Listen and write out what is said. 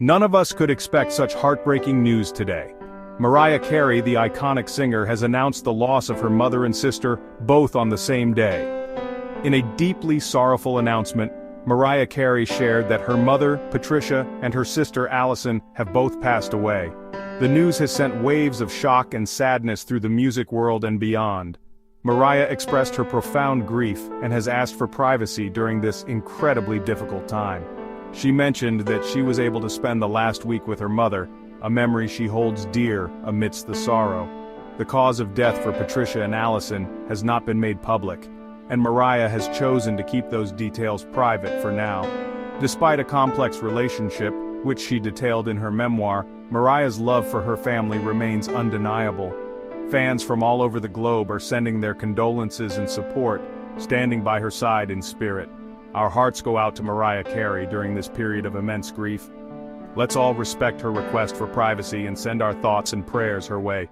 None of us could expect such heartbreaking news today. Mariah Carey, the iconic singer, has announced the loss of her mother and sister, both on the same day. In a deeply sorrowful announcement, Mariah Carey shared that her mother, Patricia, and her sister, Alison, have both passed away. The news has sent waves of shock and sadness through the music world and beyond. Mariah expressed her profound grief and has asked for privacy during this incredibly difficult time. She mentioned that she was able to spend the last week with her mother, a memory she holds dear amidst the sorrow. The cause of death for Patricia and Alison has not been made public, and Mariah has chosen to keep those details private for now. Despite a complex relationship, which she detailed in her memoir, Mariah's love for her family remains undeniable. Fans from all over the globe are sending their condolences and support, standing by her side in spirit. Our hearts go out to Mariah Carey during this period of immense grief. Let's all respect her request for privacy and send our thoughts and prayers her way.